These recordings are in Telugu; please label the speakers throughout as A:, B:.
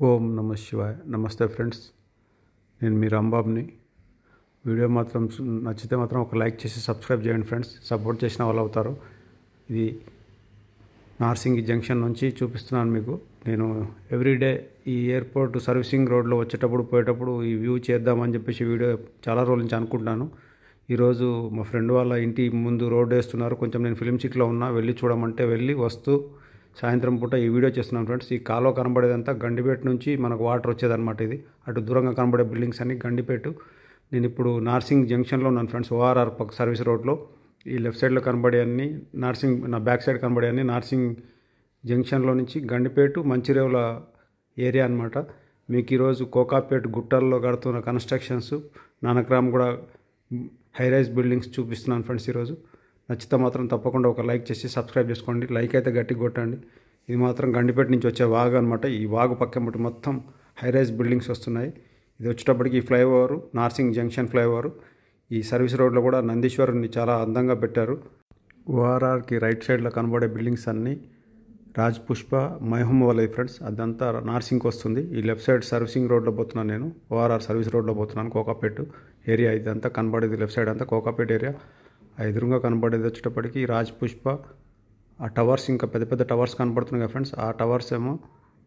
A: ఓం నమ శివాయ. నమస్తే ఫ్రెండ్స్, నేను మీ రాంబాబుని. వీడియో మాత్రం నచ్చితే మాత్రం ఒక లైక్ చేసి సబ్స్క్రైబ్ చేయండి ఫ్రెండ్స్. సపోర్ట్ చేసిన వాళ్ళు అవుతారు. ఇది నార్సింగి జంక్షన్ నుంచి చూపిస్తున్నాను మీకు. నేను ఎవ్రీడే ఈ ఎయిర్పోర్ట్ సర్వీసింగ్ రోడ్లో వచ్చేటప్పుడు పోయేటప్పుడు ఈ వ్యూ చేద్దామని చెప్పేసి వీడియో చాలా రోజుల నుంచి అనుకుంటున్నాను. ఈరోజు మా ఫ్రెండ్ వాళ్ళ ఇంటి ముందు రోడ్ వేస్తున్నారు. కొంచెం నేను ఫిలిం సిటీలో ఉన్నా, వెళ్ళి చూడమంటే వెళ్ళి వస్తూ సాయంత్రం పూట ఈ వీడియో చేస్తున్నాను ఫ్రెండ్స్. ఈ కాలువ కనబడేదంతా గండిపేట నుంచి మనకు వాటర్ వచ్చేదన్నమాట. ఇది అటు దూరంగా కనబడే బిల్డింగ్స్ అన్ని గండిపేట. నేను ఇప్పుడు నార్సింగ్ జంక్షన్లో ఉన్నాను ఫ్రెండ్స్. ఓఆర్ఆర్ పక్క సర్వీస్ రోడ్లో ఈ లెఫ్ట్ సైడ్లో కనబడే అన్ని నార్సింగ్, నా బ్యాక్ సైడ్ కనబడే అన్ని నార్సింగ్ జంక్షన్లో నుంచి గండిపేట మంచిరేవుల ఏరియా అనమాట. మీకు ఈరోజు కోకాపేట గుట్టల్లో కడుతున్న కన్స్ట్రక్షన్స్, నానక్రామ్ కూడా హైరైజ్ బిల్డింగ్స్ చూపిస్తున్నాను ఫ్రెండ్స్. ఈరోజు నచ్చితే మాత్రం తప్పకుండా ఒక లైక్ చేసి సబ్స్క్రైబ్ చేసుకోండి. లైక్ అయితే గట్టిగా కొట్టండి. ఇది మాత్రం గండిపేట నుంచి వచ్చే వాగు అనమాట. ఈ వాగు పక్కన మొత్తం హైరైజ్ బిల్డింగ్స్ వస్తున్నాయి. ఇది వచ్చేటప్పటికి ఈ ఫ్లైఓవర్ నార్సింగ్ జంక్షన్ ఫ్లైఓవర్. ఈ సర్వీస్ రోడ్లో కూడా నందీశ్వరుని చాలా అందంగా పెట్టారు. ఓఆర్ఆర్కి రైట్ సైడ్లో కనబడే బిల్డింగ్స్ అన్నీ రాజ్ పుష్ప మైహూమ్ వాళ్ళది ఫ్రెండ్స్. అదంతా నార్సింగ్కి వస్తుంది. ఈ లెఫ్ట్ సైడ్ సర్వీసింగ్ రోడ్లో పోతున్నాను నేను. ఓఆర్ఆర్ సర్వీస్ రోడ్లో పోతున్నాను. కోకాపేట ఏరియా ఇదంతా కనబడేది. లెఫ్ట్ సైడ్ అంతా కోకాపేట ఏరియా. ఆ ఎదురుగా కనబడేది వచ్చేటప్పటికి రాజ్ పుష్ప. ఆ టవర్స్, ఇంకా పెద్ద పెద్ద టవర్స్ కనబడుతున్నాయి కదా ఫ్రెండ్స్. ఆ టవర్స్ ఏమో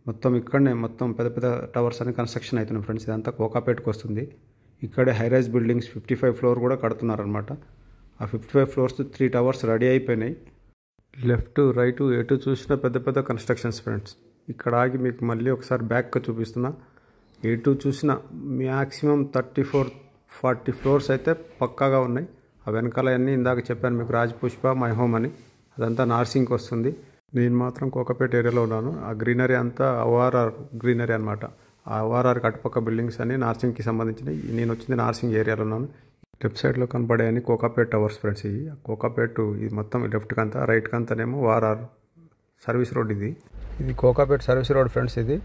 A: మొత్తం ఇక్కడనే మొత్తం పెద్ద పెద్ద టవర్స్ అని కన్స్ట్రక్షన్ అవుతున్నాయి ఫ్రెండ్స్. ఇదంతా కోకాపేటకు వస్తుంది. ఇక్కడే హైరైజ్ బిల్డింగ్స్ 55 ఫ్లోర్ కూడా కడుతున్నారనమాట. ఆ 55 ఫ్లోర్స్ 3 టవర్స్ రెడీ అయిపోయినాయి. లెఫ్ట్ రైట్ ఎటు చూసినా పెద్ద పెద్ద కన్స్ట్రక్షన్స్ ఫ్రెండ్స్. ఇక్కడ ఆగి మీకు మళ్ళీ ఒకసారి బ్యాక్ చూపిస్తున్నా. ఎటు చూసినా మ్యాక్సిమం 34-40 ఫ్లోర్స్ అయితే పక్కాగా ఉన్నాయి. ఆ వెనకాల అన్నీ ఇందాక చెప్పాను మీకు, రాజ్ పుష్ప మై హోమ్ అని. అదంతా నార్సింగ్కి వస్తుంది. నేను మాత్రం కోకాపేట ఏరియాలో ఉన్నాను. ఆ గ్రీనరీ అంతా ఓఆర్ఆర్ గ్రీనరీ అనమాట. ఆ ఓఆర్ఆర్కి అటుపక్క బిల్డింగ్స్ అన్ని నార్సింగ్కి సంబంధించినవి. నేను వచ్చింది నార్సింగ్ ఏరియాలో ఉన్నాను. లెఫ్ట్ సైడ్లో కనబడే అని కోకాపేట టవర్స్ ఫ్రెండ్స్. ఇవి కోకాపేట ఇది మొత్తం లెఫ్ట్కి అంతా, రైట్కి అంతానేమో ఓఆర్ఆర్ సర్వీస్ రోడ్. ఇది కోకాపేట సర్వీస్ రోడ్ ఫ్రెండ్స్. ఇది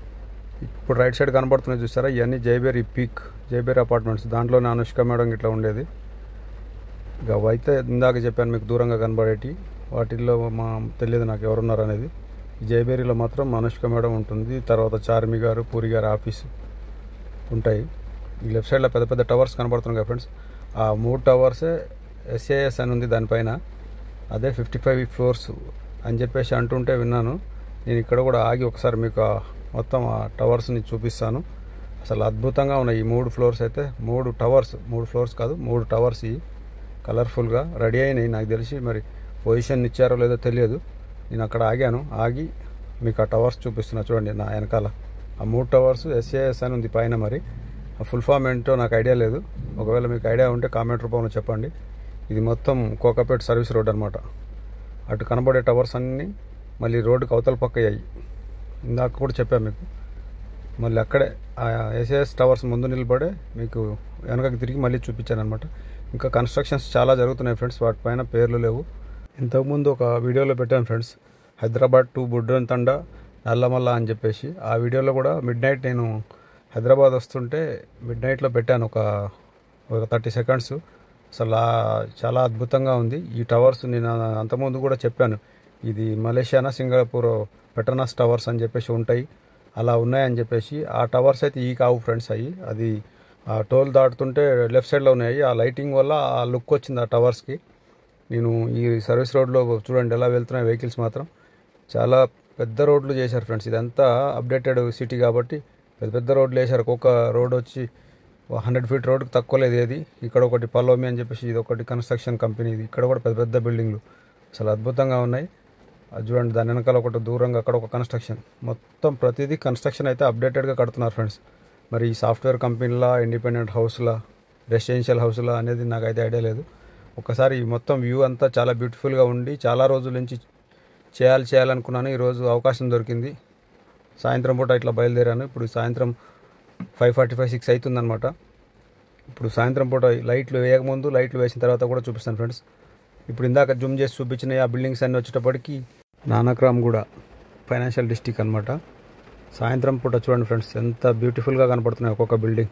A: ఇప్పుడు రైట్ సైడ్ కనబడుతున్నాయి చూస్తారా, ఇవన్నీ జైబేరి పీక్, జైబేరి అపార్ట్మెంట్స్. దాంట్లోనే అనుష్క మేడం ఇట్లా ఉండేది. ఇక అయితే ఇందాక చెప్పాను మీకు దూరంగా కనబడేటి. వాటిల్లో తెలియదు నాకు ఎవరున్నారు అనేది. ఈ జైబేరిలో మాత్రం అనుష్క మేడం ఉంటుంది. తర్వాత చార్మి గారు, పూరి గారు ఆఫీసు ఉంటాయి. ఈ లెఫ్ట్ సైడ్లో పెద్ద పెద్ద టవర్స్ కనబడుతున్నాయి కదా ఫ్రెండ్స్. ఆ 3 టవర్సే ఎస్ఏఎస్ అని ఉంది దానిపైన. అదే 55 ఫ్లోర్స్ అని చెప్పేసి అంటుంటే విన్నాను. నేను ఇక్కడ కూడా ఆగి ఒకసారి మీకు మొత్తం ఆ టవర్స్ని చూపిస్తాను. అసలు అద్భుతంగా ఉన్నాయి ఈ 3 ఫ్లోర్స్ అయితే. 3 టవర్స్, 3 ఫ్లోర్స్ కాదు, 3 టవర్స్ ఇవి కలర్ఫుల్గా రెడీ అయినాయి. నాకు తెలిసి మరి పొజిషన్ ఇచ్చారో లేదో తెలియదు. నేను అక్కడ ఆగాను. ఆగి మీకు ఆ టవర్స్ చూపిస్తున్నా చూడండి నా వెనకాల. ఆ 3 టవర్స్ ఎస్ఏఎస్ అని ఉంది పైన. మరి ఆ ఫుల్ ఫామ్ ఏంటో నాకు ఐడియా లేదు. ఒకవేళ మీకు ఐడియా ఉంటే కామెంట్ రూపంలో చెప్పండి. ఇది మొత్తం కోకాపేట సర్వీస్ రోడ్ అనమాట. అటు కనబడే టవర్స్ అన్నీ మళ్ళీ రోడ్డుకి అవతల పక్క అయ్యాయి. ఇందాక కూడా చెప్పాను మీకు. మళ్ళీ అక్కడే ఆ ఎస్ఏఎస్ టవర్స్ ముందు నిలబడే మీకు వెనకకి తిరిగి మళ్ళీ చూపించాను అనమాట. ఇంకా కన్స్ట్రక్షన్స్ చాలా జరుగుతున్నాయి ఫ్రెండ్స్. వాటిపైన పేర్లు లేవు. ఇంతకుముందు ఒక వీడియోలో పెట్టాను ఫ్రెండ్స్, హైదరాబాద్ టు బుడ్రంతండ నల్లమల్ల అని చెప్పేసి. ఆ వీడియోలో కూడా మిడ్ నైట్ నేను హైదరాబాద్ వస్తుంటే మిడ్ నైట్లో పెట్టాను ఒక 30 సెకండ్స్. అసలు చాలా అద్భుతంగా ఉంది ఈ టవర్స్. నేను అంతకుముందు కూడా చెప్పాను, ఇది మలేషియానా సింగపూర్ పెట్రోనాస్ టవర్స్ అని చెప్పేసి ఉంటాయి, అలా ఉన్నాయని చెప్పేసి. ఆ టవర్స్ అయితే ఈ కావు ఫ్రెండ్స్. అది ఆ టోల్ దాటుతుంటే లెఫ్ట్ సైడ్లో ఉన్నాయి. ఆ లైటింగ్ వల్ల ఆ లుక్ వచ్చింది ఆ టవర్స్కి. నేను ఈ సర్వీస్ రోడ్లో చూడండి ఎలా వెళ్తున్నాయి వెహికల్స్ మాత్రం. చాలా పెద్ద రోడ్లు చేశారు ఫ్రెండ్స్. ఇదంతా అప్డేటెడ్ సిటీ కాబట్టి పెద్ద పెద్ద రోడ్లు వేశారు. ఒక్కొక్క రోడ్ వచ్చి 100 ఫీట్ రోడ్కి తక్కువ లేదు ఏది. ఇక్కడ ఒకటి పల్లోమి అని చెప్పేసి ఇది ఒకటి కన్స్ట్రక్షన్ కంపెనీ. ఇది ఇక్కడ కూడా పెద్ద పెద్ద బిల్డింగ్లు అసలు అద్భుతంగా ఉన్నాయి. అది చూడండి దాని వెనకాల ఒకటి దూరంగా అక్కడ ఒక కన్స్ట్రక్షన్. మొత్తం ప్రతిదీ కన్స్ట్రక్షన్ అయితే అప్డేటెడ్గా కడుతున్నారు ఫ్రెండ్స్. మరి ఈ సాఫ్ట్వేర్ కంపెనీలా, ఇండిపెండెంట్ హౌస్లా, రెసిడెన్షియల్ హౌస్లా అనేది నాకైతే ఐడియా లేదు. ఒకసారి మొత్తం వ్యూ అంతా చాలా బ్యూటిఫుల్గా ఉండి చాలా రోజుల నుంచి చేయాలనుకున్నాను. ఈరోజు అవకాశం దొరికింది. సాయంత్రం పూట ఇట్లా బయలుదేరాను. ఇప్పుడు సాయంత్రం 5:45-6 అవుతుందన్నమాట. ఇప్పుడు సాయంత్రం పూట లైట్లు వేయకముందు, లైట్లు వేసిన తర్వాత కూడా చూపిస్తాను ఫ్రెండ్స్. ఇప్పుడు ఇందాక జూమ్ చేసి చూపించిన ఆ బిల్డింగ్స్ అన్నీ వచ్చేటప్పటికి నానక్రామ్ కూడా ఫైనాన్షియల్ డిస్ట్రిక్ట్ అనమాట. సాయంత్రం పూట చూడండి ఫ్రెండ్స్ ఎంత బ్యూటిఫుల్గా కనపడుతున్నాయి ఒక్కొక్క బిల్డింగ్.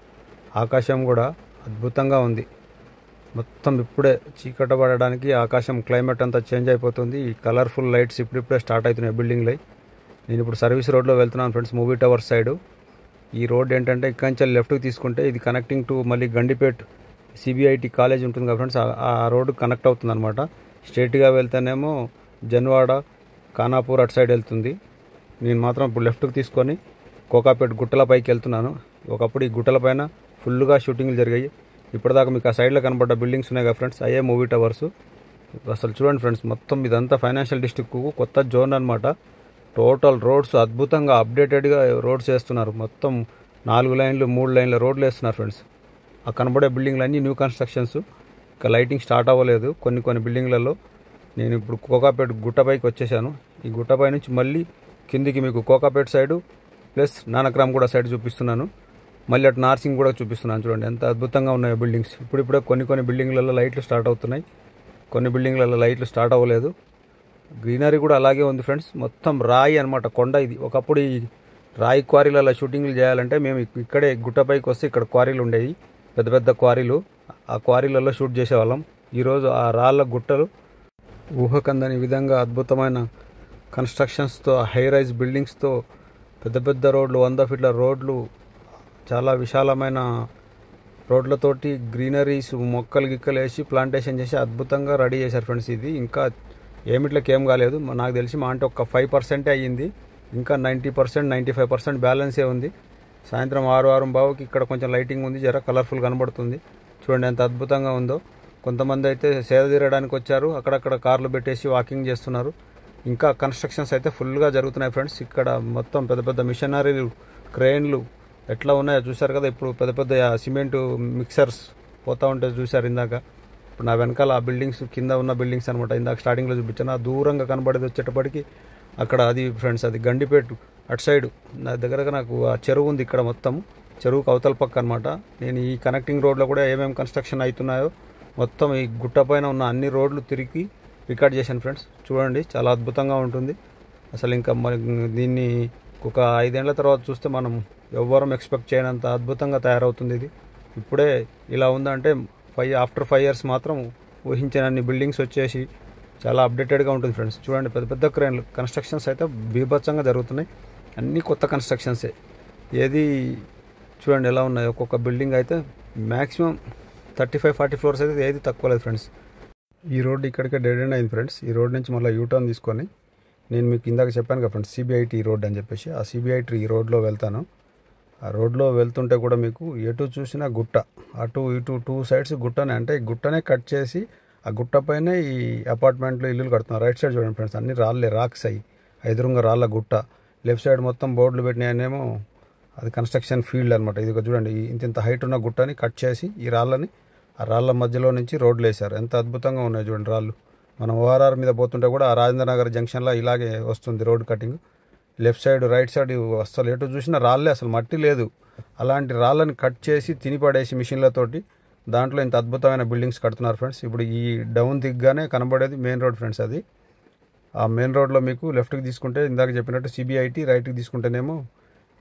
A: ఆకాశం కూడా అద్భుతంగా ఉంది. మొత్తం ఇప్పుడే చీకట పడడానికి ఆకాశం క్లైమేట్ అంతా చేంజ్ అయిపోతుంది. ఈ కలర్ఫుల్ లైట్స్ ఇప్పుడిప్పుడే స్టార్ట్ అవుతున్నాయి బిల్డింగ్లో. నేను ఇప్పుడు సర్వీస్ రోడ్లో వెళ్తున్నాను ఫ్రెండ్స్, మూవీ టవర్ సైడు. ఈ రోడ్ ఏంటంటే ఇక్కడి నుంచి లెఫ్ట్కి తీసుకుంటే ఇది కనెక్టింగ్ టు మళ్ళీ గండిపేట్ సిబిఐటి కాలేజ్ ఉంటుంది కదా ఫ్రెండ్స్, ఆ రోడ్డు కనెక్ట్ అవుతుంది అనమాట. స్ట్రైట్గా వెళ్తేనేమో జన్వాడ ఖానాపూర్ అటు సైడ్ వెళ్తుంది. నేను మాత్రం ఇప్పుడు లెఫ్ట్కి తీసుకొని కోకాపేట్ గుట్టల పైకి వెళ్తున్నాను. ఒకప్పుడు ఈ గుట్టల పైన ఫుల్గా షూటింగ్లు జరిగాయి. ఇప్పటిదాకా మీకు ఆ సైడ్లో కనబడ్డ బిల్డింగ్స్ ఉన్నాయి కదా ఫ్రెండ్స్, అయ్యే మూవీ టవర్స్. అసలు చూడండి ఫ్రెండ్స్, మొత్తం ఇదంతా ఫైనాన్షియల్ డిస్ట్రిక్ట్ కొత్త జోన్ అనమాట. టోటల్ రోడ్స్ అద్భుతంగా అప్డేటెడ్గా రోడ్స్ వేస్తున్నారు. మొత్తం 4 లైన్లు 3 లైన్ల రోడ్లు వేస్తున్నారు ఫ్రెండ్స్. ఆ కనబడే బిల్డింగ్లు అన్నీ న్యూ కన్స్ట్రక్షన్స్. ఇంకా లైటింగ్ స్టార్ట్ అవ్వలేదు కొన్ని బిల్డింగ్లలో. నేను ఇప్పుడు కోకాపేట్ గుట్టపైకి వచ్చేసాను. ఈ గుట్టపై నుంచి మళ్ళీ కిందికి మీకు కోకాపేట్ సైడు ప్లస్ నానక్రామ్ కూడా సైడ్ చూపిస్తున్నాను. మళ్ళీ అటు నార్సింగ్ కూడా చూపిస్తున్నాను. చూడండి ఎంత అద్భుతంగా ఉన్నాయో బిల్డింగ్స్. ఇప్పుడిప్పుడే కొన్ని బిల్డింగ్లలో లైట్లు స్టార్ట్ అవుతున్నాయి, కొన్ని బిల్డింగ్లలో లైట్లు స్టార్ట్ అవ్వలేదు. గ్రీనరీ కూడా అలాగే ఉంది ఫ్రెండ్స్. మొత్తం రాయి అనమాట, కొండ ఇది. ఒకప్పుడు ఈ రాయి క్వారీలలో షూటింగ్లు చేయాలంటే మేము ఇక్కడే గుట్టపైకి వస్తే ఇక్కడ క్వారీలు ఉండేవి, పెద్ద పెద్ద క్వారీలు. ఆ క్వారీలలో షూట్ చేసేవాళ్ళం. ఈరోజు ఆ రాళ్ళ గుట్టలు ఊహకందని విధంగా అద్భుతమైన కన్స్ట్రక్షన్స్తో, హై రైజ్ బిల్డింగ్స్తో, పెద్ద రోడ్లు, 100 ఫీట్ల రోడ్లు, చాలా విశాలమైన రోడ్లతోటి గ్రీనరీస్, మొక్కలు గిక్కలు వేసి ప్లాంటేషన్ చేసి అద్భుతంగా రెడీ చేశారు ఫ్రెండ్స్. ఇది ఇంకా ఏం కాలేదు నాకు తెలిసి. మా అంటే ఒక 5% అయ్యింది. ఇంకా 90% 95% బ్యాలెన్సే ఉంది. సాయంత్రం 6:15కి ఇక్కడ కొంచెం లైటింగ్ ఉంది, జర కలర్ఫుల్ కనబడుతుంది. చూడండి ఎంత అద్భుతంగా ఉందో. కొంతమంది అయితే సేద తీరడానికి వచ్చారు, అక్కడక్కడ కార్లు పెట్టేసి వాకింగ్ చేస్తున్నారు. ఇంకా కన్స్ట్రక్షన్స్ అయితే ఫుల్గా జరుగుతున్నాయి ఫ్రెండ్స్. ఇక్కడ మొత్తం పెద్ద మిషనరీలు, క్రెయిన్లు ఎట్లా ఉన్నాయో చూశారు కదా. ఇప్పుడు పెద్ద సిమెంటు మిక్సర్స్ పోతూ ఉంటే చూశారు ఇందాక. ఇప్పుడు నా వెనకాల ఆ బిల్డింగ్స్, కింద ఉన్న బిల్డింగ్స్ అనమాట. ఇందాక స్టార్టింగ్లో చూపించాను. ఆ దూరంగా కనబడేది వచ్చేటప్పటికి అక్కడ అది ఫ్రెండ్స్, అది గండిపేటు అటు సైడు. నా దగ్గరగా నాకు ఆ చెరువు ఉంది ఇక్కడ, మొత్తం చెరువుకు అవతల పక్క అనమాట. నేను ఈ కనెక్టింగ్ రోడ్లో కూడా ఏమేమి కన్స్ట్రక్షన్ అవుతున్నాయో మొత్తం ఈ గుట్ట పైన ఉన్న అన్ని రోడ్లు తిరిగి రికార్డ్ చేశాను ఫ్రెండ్స్. చూడండి చాలా అద్భుతంగా ఉంటుంది అసలు. ఇంకా దీన్ని ఒక 5 ఏళ్ల తర్వాత చూస్తే మనం ఎవ్వరం ఎక్స్పెక్ట్ చేయనంత అద్భుతంగా తయారవుతుంది ఇది. ఇప్పుడే ఇలా ఉందంటే ఆఫ్టర్ 5 ఇయర్స్ మాత్రం ఊహించినన్ని బిల్డింగ్స్ వచ్చేసి చాలా అప్డేటెడ్గా ఉంటుంది ఫ్రెండ్స్. చూడండి పెద్ద క్రేన్లు, కన్స్ట్రక్షన్స్ అయితే బీభత్సంగా జరుగుతున్నాయి. అన్నీ కొత్త కన్స్ట్రక్షన్సే. ఏది చూడండి ఎలా ఉన్నాయి. ఒక్కొక్క బిల్డింగ్ అయితే మ్యాక్సిమం 35-40 ఫ్లోర్స్ అయితే ఏది తక్కువ లేదు ఫ్రెండ్స్. ఈ రోడ్డు ఇక్కడికే డెడ్ ఎండ్ అయింది ఫ్రెండ్స్. ఈ రోడ్ నుంచి మళ్ళీ యూటర్న్ తీసుకొని నేను మీకు ఇందాక చెప్పాను కదా ఫ్రెండ్స్, సిబిఐటి రోడ్ అని చెప్పేసి, ఆ సిబిఐటి ఈ రోడ్లో వెళ్తాను. ఆ రోడ్లో వెళ్తుంటే కూడా మీకు ఎటు చూసినా గుట్ట, అటు ఇటు 2 సైడ్స్ గుట్టనే. అంటే ఈ గుట్టనే కట్ చేసి ఆ గుట్ట పైన ఈ అపార్ట్మెంట్లు, ఇల్లులు కడుతున్నారు. రైట్ సైడ్ చూడండి ఫ్రెండ్స్, అన్ని రాళ్ళే, రాక్స్ అయ్యి ఎదురుగా రాళ్ళ గుట్ట. లెఫ్ట్ సైడ్ మొత్తం బోర్డులు పెట్టినాయనేమో అది కన్స్ట్రక్షన్ ఫీల్డ్ అనమాట. ఇది చూడండి, ఇంత హైట్ ఉన్న గుట్టని కట్ చేసి ఈ రాళ్ళని, ఆ రాళ్ళ మధ్యలో నుంచి రోడ్లు వేశారు. ఎంత అద్భుతంగా ఉన్నాయి చూడండి రాళ్ళు. మనం ఓఆర్ఆర్ మీద పోతుంటే కూడా ఆ రాజేంద్ర నగర్ జంక్షన్లో ఇలాగే వస్తుంది road cutting. Left side right side అసలు ఎటు చూసినా రాళ్ళే, అసలు మట్టి లేదు. అలాంటి రాళ్ళని కట్ చేసి తినిపడేసి మిషన్లతోటి దాంట్లో ఇంత అద్భుతమైన బిల్డింగ్స్ కడుతున్నారు ఫ్రెండ్స్. ఇప్పుడు ఈ డౌన్ దిగ్గానే కనబడేది మెయిన్ రోడ్ ఫ్రెండ్స్. అది ఆ మెయిన్ రోడ్లో మీకు లెఫ్ట్కి తీసుకుంటే ఇందాక చెప్పినట్టు సిబిఐటి, రైట్కి తీసుకుంటేనేమో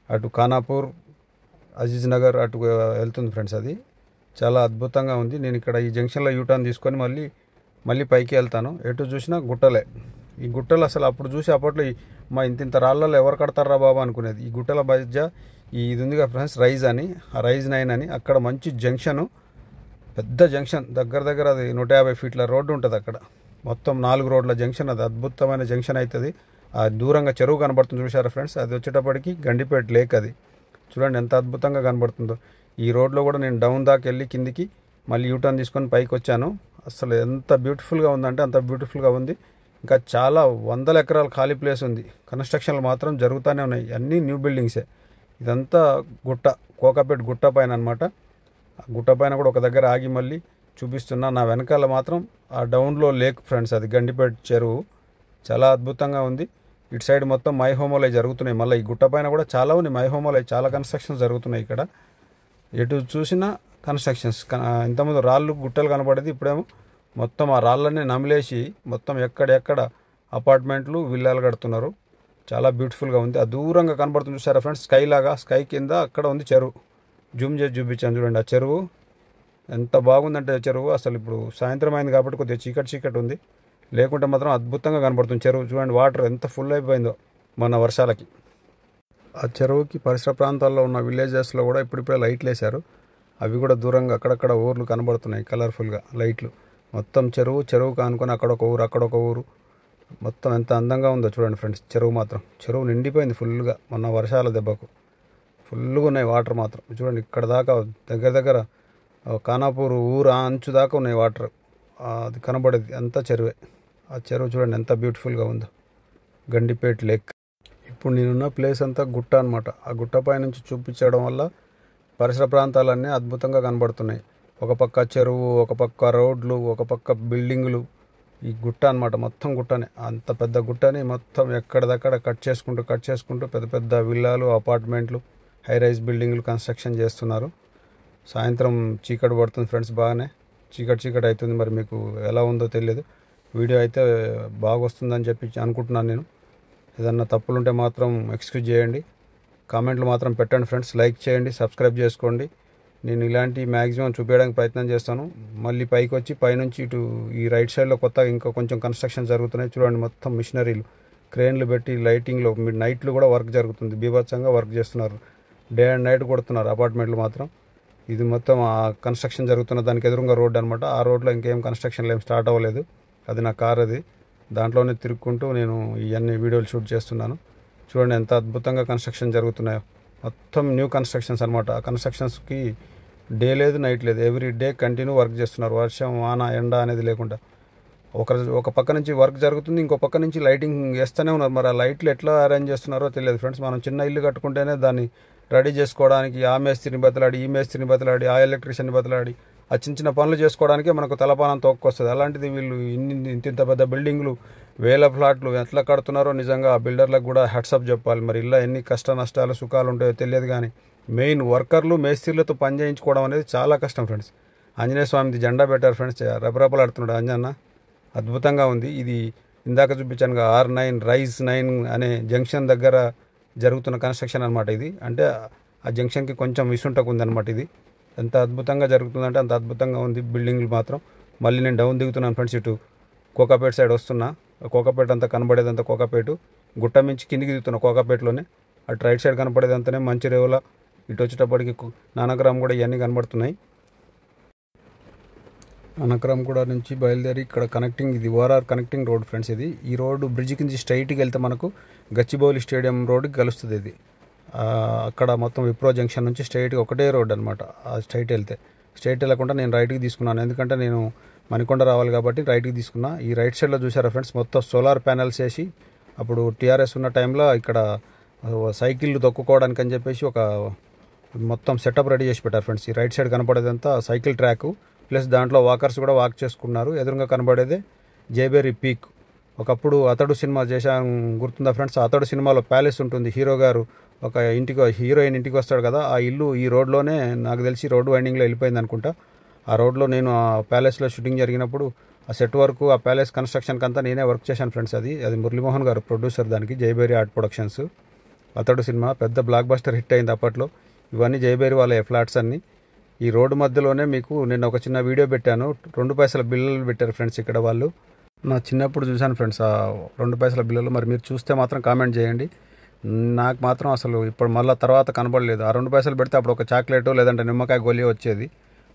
A: అటు ఖానాపూర్, అజీజ్ నగర్ అటు వెళ్తుంది ఫ్రెండ్స్. అది చాలా అద్భుతంగా ఉంది. నేను ఇక్కడ ఈ జంక్షన్లో యూటర్న్ తీసుకొని మళ్ళీ పైకి వెళ్తాను. ఎటు చూసినా గుట్టలే. ఈ గుట్టలు అసలు అప్పుడు చూసి అప్పట్లో మా ఇంత రాళ్ళలో ఎవరు కడతారా బాబా అనుకునేది. ఈ గుట్టల మధ్య ఇది ఉంది కదా ఫ్రెండ్స్, రైజ్ అని, ఆ రైజ్ 9 అని, అక్కడ మంచి జంక్షను, పెద్ద జంక్షన్, దగ్గర అది 150 ఫీట్ల రోడ్డు ఉంటుంది అక్కడ. మొత్తం 4 రోడ్ల జంక్షన్. అది అద్భుతమైన జంక్షన్ అవుతుంది. ఆ దూరంగా చెరువు కనబడుతుంది చూసారా ఫ్రెండ్స్, అది వచ్చేటప్పటికి గండిపేట లేక్. అది చూడండి ఎంత అద్భుతంగా కనబడుతుందో. ఈ రోడ్లో కూడా నేను డౌన్ దాకా వెళ్ళి కిందికి మళ్ళీ యూటర్న్ తీసుకొని పైకి వచ్చాను. అసలు ఎంత బ్యూటిఫుల్గా ఉందంటే అంత బ్యూటిఫుల్గా ఉంది. ఇంకా చాలా 100 ఎకరాల ఖాళీ ప్లేస్ ఉంది. కన్స్ట్రక్షన్లు మాత్రం జరుగుతూనే ఉన్నాయి, అన్నీ న్యూ బిల్డింగ్సే. ఇదంతా గుట్ట, కోకాపేట్ గుట్ట పైన అనమాట. ఆ గుట్ట పైన కూడా ఒక దగ్గర ఆగి మళ్ళీ చూపిస్తున్నా. నా వెనకాల మాత్రం ఆ డౌన్లో లేక్ ఫ్రెండ్స్, అది గండిపేట చెరువు. చాలా అద్భుతంగా ఉంది. ఇటు సైడ్ మొత్తం మై హోమాలు జరుగుతున్నాయి. మళ్ళీ ఈ గుట్ట పైన కూడా చాలా ఉన్నాయి మై హోమాలు, చాలా కన్స్ట్రక్షన్స్ జరుగుతున్నాయి ఇక్కడ. ఎటు చూసినా కన్స్ట్రక్షన్స్. ఇంతకుముందు రాళ్ళు గుట్టలు కనపడేది, ఇప్పుడేమో మొత్తం ఆ రాళ్ళని నమిలేసి మొత్తం ఎక్కడెక్కడ అపార్ట్మెంట్లు, విల్లాలు కడుతున్నారు. చాలా బ్యూటిఫుల్గా ఉంది. ఆ దూరంగా కనబడుతుంది చూసారా ఫ్రెండ్స్, స్కై లాగా. స్కై కింద అక్కడ ఉంది చెరువు. జూమ్ చేసి చూపించాను చూడండి ఆ చెరువు ఎంత బాగుందంటే చెరువు. అసలు ఇప్పుడు సాయంత్రం అయింది కాబట్టి కొద్దిగా చీకటి ఉంది, లేకుంటే మాత్రం అద్భుతంగా కనబడుతుంది చెరువు. చూడండి వాటర్ ఎంత ఫుల్ అయిపోయిందో మన వర్షాలకి. ఆ చెరువుకి పరిసర ప్రాంతాల్లో ఉన్న విలేజెస్లో కూడా ఇప్పుడిప్పుడే లైట్లు వేశారు. అవి కూడా దూరంగా అక్కడక్కడ ఊర్లు కనబడుతున్నాయి కలర్ఫుల్గా లైట్లు. మొత్తం చెరువు కానుకొని అక్కడొక ఊరు మొత్తం ఎంత అందంగా ఉందో చూడండి ఫ్రెండ్స్. చెరువు నిండిపోయింది ఫుల్గా మొన్న వర్షాల దెబ్బకు. ఫుల్గా ఉన్నాయి వాటర్ మాత్రం. చూడండి ఇక్కడ దాకా దగ్గర ఖానాపూర్ ఊరు అంచు దాకా ఉన్నాయి వాటర్. అది కనబడేది అంతా చెరువే. ఆ చెరువు చూడండి ఎంత బ్యూటిఫుల్గా ఉందో. గండిపేట్ లేక్. ఇప్పుడు నేనున్న ప్లేస్ అంతా గుట్ట అనమాట. ఆ గుట్టపై నుంచి చూపించడం వల్ల పరిసర ప్రాంతాలన్నీ అద్భుతంగా కనబడుతున్నాయి. ఒక పక్క చెరువు, ఒక పక్క రోడ్లు, ఒక పక్క బిల్డింగులు. ఈ గుట్ట అనమాట, మొత్తం గుట్టనే. అంత పెద్ద గుట్టని మొత్తం ఎక్కడిదక్కడ కట్ చేసుకుంటూ పెద్ద పెద్ద విల్లాలు, అపార్ట్మెంట్లు, హై రైజ్ బిల్డింగులు కన్స్ట్రక్షన్ చేస్తున్నారు. సాయంత్రం చీకటి పడుతుంది ఫ్రెండ్స్, బాగానే చీకటి అవుతుంది. మరి మీకు ఎలా ఉందో తెలియదు. వీడియో అయితే బాగా వస్తుందని చెప్పి అనుకుంటున్నాను నేను. ఏదన్నా తప్పులుంటే మాత్రం ఎక్స్క్యూజ్ చేయండి. కామెంట్లు మాత్రం పెట్టండి ఫ్రెండ్స్. లైక్ చేయండి, సబ్స్క్రైబ్ చేసుకోండి. నేను ఇలాంటి మ్యాక్సిమం చూపించడానికి ప్రయత్నం చేస్తాను. మళ్ళీ పైకి వచ్చి పైనుంచి ఇటు ఈ రైట్ సైడ్లో కొత్తగా ఇంకా కొంచెం కన్స్ట్రక్షన్ జరుగుతున్నాయి. చూడండి మొత్తం మిషనరీలు, క్రేన్లు పెట్టి లైటింగ్లో నైట్లు కూడా వర్క్ జరుగుతుంది. బీభత్సంగా వర్క్ చేస్తున్నారు. డే అండ్ నైట్ కొడుతున్నారు అపార్ట్మెంట్లు మాత్రం. ఇది మొత్తం ఆ కన్స్ట్రక్షన్ జరుగుతున్న దానికి ఎదురుగా రోడ్డు అనమాట. ఆ రోడ్లో ఇంకేం కన్స్ట్రక్షన్లు ఏం స్టార్ట్ అవ్వలేదు. అది నా కార్, అది దాంట్లోనే తిరుక్కుంటూ నేను ఇవన్నీ వీడియోలు షూట్ చేస్తున్నాను. చూడండి ఎంత అద్భుతంగా కన్స్ట్రక్షన్ జరుగుతున్నాయో. మొత్తం న్యూ కన్స్ట్రక్షన్స్ అనమాట. ఆ కన్స్ట్రక్షన్స్కి డే లేదు నైట్ లేదు, ఎవ్రీ డే కంటిన్యూ వర్క్ చేస్తున్నారు. వర్షం వాన ఎండ అనేది లేకుండా ఒక పక్క నుంచి వర్క్ జరుగుతుంది, ఇంకో పక్క నుంచి లైటింగ్ వేస్తూనే ఉన్నారు. మరి ఆ లైట్లు ఎట్లా అరేంజ్ చేస్తున్నారో తెలియదు ఫ్రెండ్స్. మనం చిన్న ఇల్లు కట్టుకుంటేనే దాన్ని రెడీ చేసుకోవడానికి ఆ మేస్త్రిని బతలాడి, ఈ మేస్త్రిని బతలాడి, ఆ ఎలక్ట్రీషియన్ని బతలాడి, ఆ చిన్న పనులు చేసుకోవడానికే మనకు తలపానం తోక్కొస్తుంది. అలాంటిది వీళ్ళు ఇంత పెద్ద బిల్డింగ్లు, వేల ఫ్లాట్లు ఎట్లా కడుతున్నారో నిజంగా ఆ బిల్డర్లకు కూడా హ్యాట్సప్ చెప్పాలి. మరి ఇలా ఎన్ని కష్ట నష్టాలు సుఖాలు ఉంటాయో తెలియదు. కానీ మెయిన్ వర్కర్లు మేస్త్రీలతో పని చేయించుకోవడం అనేది చాలా కష్టం ఫ్రెండ్స్. ఆంజనేయ స్వామిది జెండా పెట్టారు ఫ్రెండ్స్, రెపరెపలాడుతున్నాడు అంజన్న. అద్భుతంగా ఉంది. ఇది ఇందాక చూపించాను R9 రైజ్ 9 అనే జంక్షన్ దగ్గర జరుగుతున్న కన్స్ట్రక్షన్ అనమాట. ఇది అంటే ఆ జంక్షన్కి కొంచెం విసుంటకు ఉందన్నమాట. ఇది ఎంత అద్భుతంగా జరుగుతుందంటే అంత అద్భుతంగా ఉంది. బిల్డింగ్లు మాత్రం. మళ్ళీ నేను డౌన్ దిగుతున్నాను ఫ్రెండ్స్. ఇటు కోకాపేట సైడ్ వస్తున్నా. కోకాపేట అంతా కనబడేదంతా కోకాపేటు. గుట్ట మించి కిందికి దిగుతున్నా కోకాపేటలోనే. అటు రైట్ సైడ్ కనపడేదంతానే మంచి రేవుల. ఇటు వచ్చేటప్పటికి నానక్రామ్ కూడా ఇవన్నీ కనబడుతున్నాయి. నానక్రామ్ కూడా నుంచి బయలుదేరి ఇక్కడ కనెక్టింగ్, ఇది ఓఆర్ఆర్ కనెక్టింగ్ రోడ్ ఫ్రెండ్స్. ఇది ఈ రోడ్డు బ్రిడ్జ్ కింద స్ట్రైట్కి వెళ్తే మనకు గచ్చిబౌలి స్టేడియం రోడ్డుకి కలుస్తుంది. ఇది అక్కడ మొత్తం విప్రో జంక్షన్ నుంచి స్ట్రైట్గా ఒకటే రోడ్ అనమాట. ఆ స్ట్రైట్ వెళ్ళకుండా నేను రైట్కి తీసుకున్నాను. ఎందుకంటే నేను మణికొండ రావాలి కాబట్టి రైట్కి తీసుకున్నా. ఈ రైట్ సైడ్లో చూసారా ఫ్రెండ్స్, మొత్తం సోలార్ ప్యానెల్స్ వేసి అప్పుడు టీఆర్ఎస్ ఉన్న టైంలో ఇక్కడ సైకిళ్ళు తొక్కుకోవడానికి అని చెప్పేసి ఒక మొత్తం సెటప్ రెడీ చేసి పెట్టారు ఫ్రెండ్స్. ఈ రైట్ సైడ్ కనపడేదంతా సైకిల్ ట్రాక్, ప్లస్ దాంట్లో వాకర్స్ కూడా వాక్ చేసుకున్నారు. ఎదురుగా కనబడేదే జైబేరి పీక్. ఒకప్పుడు అతడు సినిమా చేశాను, గుర్తుందా ఫ్రెండ్స్? అతడు సినిమాలో ప్యాలెస్ ఉంటుంది. హీరో గారు ఒక హీరోయిన్ ఇంటికి వస్తాడు కదా, ఆ ఇల్లు ఈ రోడ్లోనే నాకు తెలిసి రోడ్డు వైండింగ్లో వెళ్ళిపోయింది అనుకుంటా. ఆ రోడ్లో నేను ఆ ప్యాలెస్లో షూటింగ్ జరిగినప్పుడు ఆ సెట్ వర్క్, ఆ ప్యాలెస్ కన్స్ట్రక్షన్కి అంతా నేనే వర్క్ చేశాను ఫ్రెండ్స్. అది మురళీమోహన్ గారు ప్రొడ్యూసర్, దానికి జైబేరి ఆర్ట్ ప్రొడక్షన్స్. అతడు సినిమా పెద్ద బ్లాక్ బస్టర్ హిట్ అయింది అప్పట్లో. ఇవన్నీ జైబేరి వాళ్ళ ఫ్లాట్స్ అన్నీ. ఈ రోడ్డు మధ్యలోనే మీకు నిన్న ఒక చిన్న వీడియో పెట్టాను. 2 పైసల బిల్లలు పెట్టారు ఫ్రెండ్స్ ఇక్కడ వాళ్ళు. నా చిన్నప్పుడు చూశాను ఫ్రెండ్స్ ఆ 2 పైసల బిల్లలు. మరి మీరు చూస్తే మాత్రం కామెంట్ చేయండి. నాకు మాత్రం అసలు ఇప్పుడు మళ్ళీ తర్వాత కనబడలేదు. ఆ 2 పైసలు పెడితే అప్పుడు ఒక చాక్లెట్ లేదంటే నిమ్మకాయ గోళీ వచ్చేది.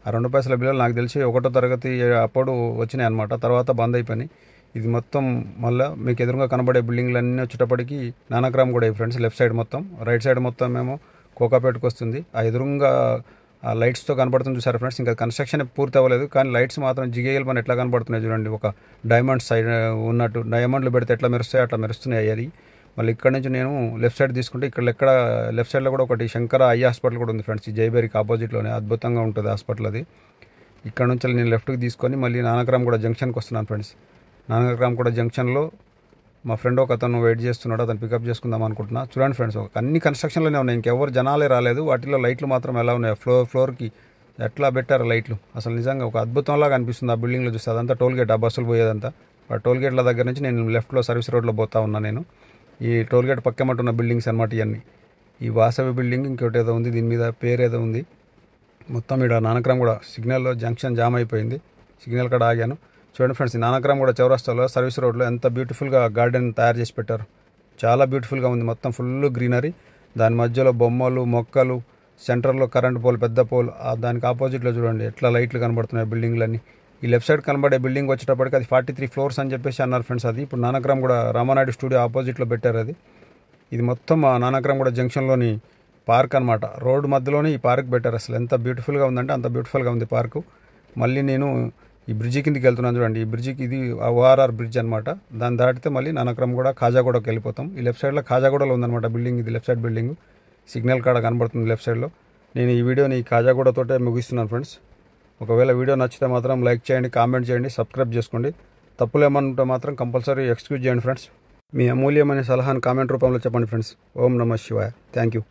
A: ఆ 2 పైసల బిల్లలు నాకు తెలిసి 1వ తరగతి అప్పుడు వచ్చినాయి అనమాట. తర్వాత బంద్ అయిపోయినాయి. ఇది మొత్తం మళ్ళీ మీకు ఎదురుగా కనబడే బిల్డింగ్లు అన్నీ వచ్చేటప్పటికి నానక్రామ్ కూడా ఫ్రెండ్స్. లెఫ్ట్ సైడ్ మొత్తం, రైట్ సైడ్ మొత్తం ఏమో కోకాపేటకు వస్తుంది. ఆ ఎదురుగా ఆ లైట్స్తో కనబడుతుంది చూసారు ఫ్రెండ్స్. ఇంకా కన్స్ట్రక్షన్ పూర్తి అవ్వలేదు, కానీ లైట్స్ మాత్రం జిగేయలు మన ఎట్లా కనబడుతున్నాయి చూడండి. ఒక డైమండ్ సైడ్ ఉన్నట్టు, డైమండ్లు పెడితే ఎట్లా మెరుస్తాయి అట్లా మెరుస్తున్నాయి అది. మళ్ళీ ఇక్కడ నుంచి నేను లెఫ్ట్ సైడ్ తీసుకుంటే ఇక్కడ లెఫ్ట్ సైడ్లో కూడా ఒకటి శంకర ఐ హాస్పిటల్ కూడా ఉంది ఫ్రెండ్స్. ఈ జైబేరికి ఆపోజిట్లోనే అద్భుతంగా ఉంటుంది హాస్పిటల్ అది. ఇక్కడ నుంచి నేను లెఫ్ట్కి తీసుకొని మళ్ళీ నానక్రామ్ కూడా జంక్షన్కి వస్తున్నాను ఫ్రెండ్స్. నానక్రామ్ కూడా జంక్షన్లో మా ఫ్రెండ్ ఒక అతను వెయిట్ చేస్తున్నాడు, అతను పికప్ చేసుకుందాం అనుకుంటున్నా. చూడండి ఫ్రెండ్స్, అన్ని కన్స్ట్రక్షన్లోనే ఉన్నాయి, ఇంకెవరు జనాలే రాలేదు. వాటిలో లైట్లు మాత్రం ఎలా ఉన్నాయి, ఫ్లోర్కి ఎట్లా పెట్టారు లైట్లు. అసలు నిజంగా ఒక అద్భుతంలాగా అనిపిస్తుంది ఆ బిల్డింగ్లో చూస్తే. అదంతా టోల్గేట్, ఆ బస్సులు పోయేదంతా. ఆ టోల్గేట్ల దగ్గర నుంచి నేను లెఫ్ట్లో సర్వీస్ రోడ్లో పోతా ఉన్నా నేను. ఈ టోల్గేట్ పక్కమట్టున్న బిల్డింగ్స్ అనమాట ఇవన్నీ. ఈ వాసవి బిల్డింగ్, ఇంకోటి ఏదో ఉంది, దీని మీద పేరు ఏదో ఉంది. మొత్తం ఇక్కడ నానక్రామ్ కూడా సిగ్నల్లో జంక్షన్ జామ్ అయిపోయింది. సిగ్నల్ కాడ ఆగాను. చూడండి ఫ్రెండ్స్, ఈ నానక్రామ్ కూడా చౌరస్తాలో సర్వీస్ రోడ్లో ఎంత బ్యూటిఫుల్గా గార్డెన్ తయారు చేసి పెట్టారు. చాలా బ్యూటిఫుల్గా ఉంది. మొత్తం ఫుల్ గ్రీనరీ. దాని మధ్యలో బొమ్మలు, మొక్కలు, సెంటర్లో కరెంట్ పోల్, పెద్ద పోల్, దానికి ఆపోజిట్లో చూడండి ఎట్లా లైట్లు కనబడుతున్నాయి బిల్డింగ్లన్నీ. ఈ లెఫ్ట్ సైడ్ కనబడే బిల్డింగ్ వచ్చేటప్పటికి అది 43 ఫ్లోర్స్ అని చెప్పేసి అన్నారు ఫ్రెండ్స్. అది ఇప్పుడు నానక్రామ్ కూడా రామానాయుడు స్టూడియో ఆపోజిట్లో పెట్టారు. ఇది మొత్తం నానక్రామ్ కూడా జంక్షన్లోని పార్క్ అనమాట. రోడ్డు మధ్యలోనే ఈ పార్క్ పెట్టారు. అసలు ఎంత బ్యూటిఫుల్గా ఉందంటే అంత బ్యూటిఫుల్గా ఉంది పార్కు. మళ్ళీ నేను ఈ బ్రిడ్జి కిందికి వెళ్తున్నాను చూడండి. ఈ బ్రిడ్జికి ఇది ఓఆర్ఆర్ బ్రిడ్జ్ అనమాట. దాన్ని దాటితే మళ్ళీ నానక్రామ్ కూడా ఖాజాగూడకి వెళ్ళిపోతాం. ఈ లెఫ్ట్ సైడ్లో ఖాజాగూడలో ఉందన్నమాట బిల్డింగ్. ఇది లెఫ్ట్ సైడ్ బిల్డింగ్, సిగ్నల్ కాడ కనబడుతుంది లెఫ్ట్ సైడ్లో. నేను ఈ వీడియోని ఖాజాగూడతోటే ముగిస్తున్నాను ఫ్రెండ్స్. ఒకవేళ వీడియో నచ్చితే మాత్రం లైక్ చేయండి, కామెంట్ చేయండి, సబ్స్క్రైబ్ చేసుకోండి. తప్పులు ఏమన్నా ఉంటే మాత్రం కంపల్సరీ ఎక్స్క్యూజ్ చేయండి ఫ్రెండ్స్. మీ అమూల్యమైన సలహాను కామెంట్ రూపంలో చెప్పండి ఫ్రెండ్స్. ఓం నమః శివాయ. Thank you.